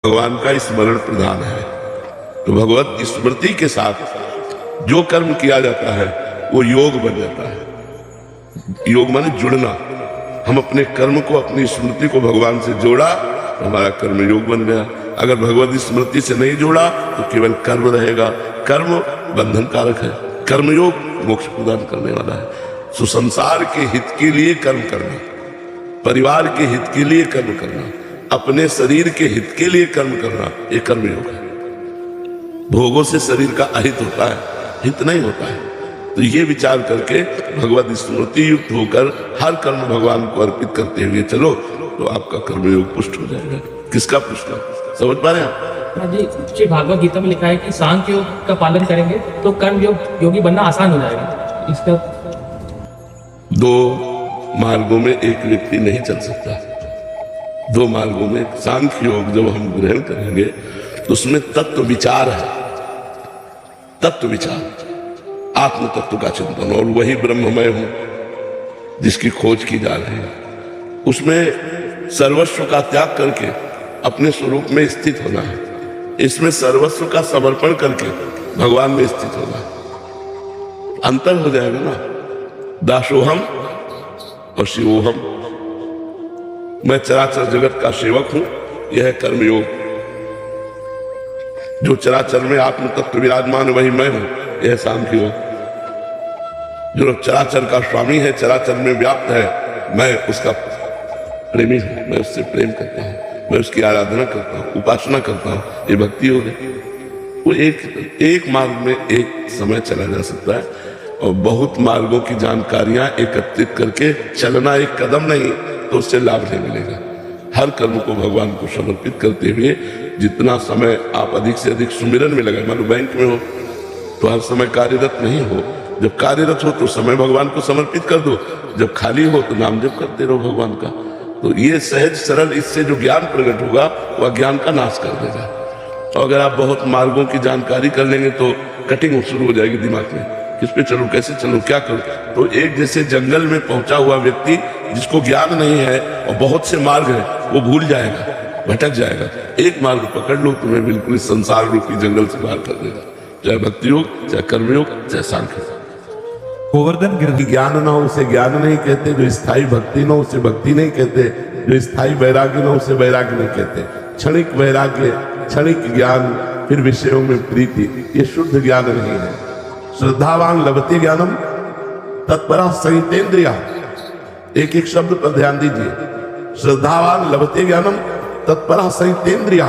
भगवान का स्मरण प्रधान है। तो भगवत स्मृति के साथ जो कर्म किया जाता है वो योग बन जाता है। योग माने जुड़ना। हम अपने कर्म को, अपनी स्मृति को भगवान से जोड़ा तो हमारा कर्म योग बन गया। अगर भगवत स्मृति से नहीं जोड़ा तो केवल कर्म रहेगा। कर्म बंधन कारक है, कर्मयोग मोक्ष प्रदान करने वाला है। सो संसार के हित के लिए कर्म करना, परिवार के हित के लिए कर्म करना, अपने शरीर के हित के लिए कर्म करना, ये कर्मयोग है। भोगों से शरीर का अहित होता है, हित नहीं होता है। तो ये विचार करके भगवत स्मृति युक्त होकर हर कर्म भगवान को अर्पित करते हुए चलो तो आपका कर्मयोग पुष्ट हो जाएगा। किसका पुष्ट? समझ पा रहे हैं? जी, श्री भागवत गीता में लिखा है कि सांख्य योग का पालन करेंगे तो कर्म योगी बनना आसान हो जाएगा। इसका दो मार्गों में एक व्यक्ति नहीं चल सकता। दो मार्गों में सांख्य योग जब हम ग्रहण करेंगे तो उसमें तत्व विचार है, तत्व विचार, आत्म तत्व का चिंतन, और वही ब्रह्ममय हूं जिसकी खोज की जा रही है। उसमें सर्वस्व का त्याग करके अपने स्वरूप में स्थित होना है। इसमें सर्वस्व का समर्पण करके भगवान में स्थित होना है। अंतर हो जाएगा ना, दासोहम और शिवोहम। मैं चराचर जगत का सेवक हूं, यह है कर्मयोग। जो चराचर में आत्म तत्व विराजमान वही मैं हूं, यह सांख्य योग। जो चराचर का स्वामी है, चराचर में व्याप्त है, मैं उसका प्रेमी हूं, मैं उससे प्रेम करता हूं, मैं उसकी आराधना करता हूं, उपासना करता हूं, ये भक्ति योग है। वो एक मार्ग में एक समय चला जा सकता है और बहुत मार्गों की जानकारियां एकत्रित करके चलना एक कदम नहीं तो उससे लाभ नहीं मिलेगा। हर कर्म को भगवान को समर्पित करते हुए जितना समय आप अधिक से अधिक सुमिरन में लगाए। मान लो बैंक में हो तो हर समय कार्यरत नहीं हो, जब कार्यरत हो तो समय भगवान को समर्पित कर दो, जब खाली हो तो नाम जप करते रहो भगवान का। तो ये सहज सरल, इससे जो ज्ञान प्रकट होगा वह ज्ञान का नाश कर देगा। और अगर आप बहुत मार्गों की जानकारी कर लेंगे तो कटिंग शुरू हो जाएगी दिमाग में, किस पे चलूं, कैसे चलूं, क्या करूं। तो एक जैसे जंगल में पहुंचा हुआ व्यक्ति जिसको ज्ञान नहीं है और बहुत से मार्ग है, वो भूल जाएगा, भटक जाएगा। एक मार्ग पकड़ लो, तुम्हें बिल्कुल इस संसार रूपी जंगल से बाहर कर देगा। चाहे भक्ति योग, चाहे कर्मयोग, चाहे सांख्य। गोवर्धन गिर ज्ञान ना हो उसे ज्ञान नहीं कहते, जो स्थायी भक्ति ना हो उसे भक्ति नहीं कहते, जो स्थायी वैराग्य ना हो उसे वैराग्य नहीं कहते। क्षणिक वैराग्य, क्षणिक ज्ञान, फिर विषयों में प्रीति, ये शुद्ध ज्ञान नहीं है। श्रद्धावान लभते ज्ञानम तत्परा संहितेन्द्रिया। एक एक शब्द पर ध्यान दीजिए। श्रद्धावान लभते ज्ञानम तत्परा संहितेन्द्रिया।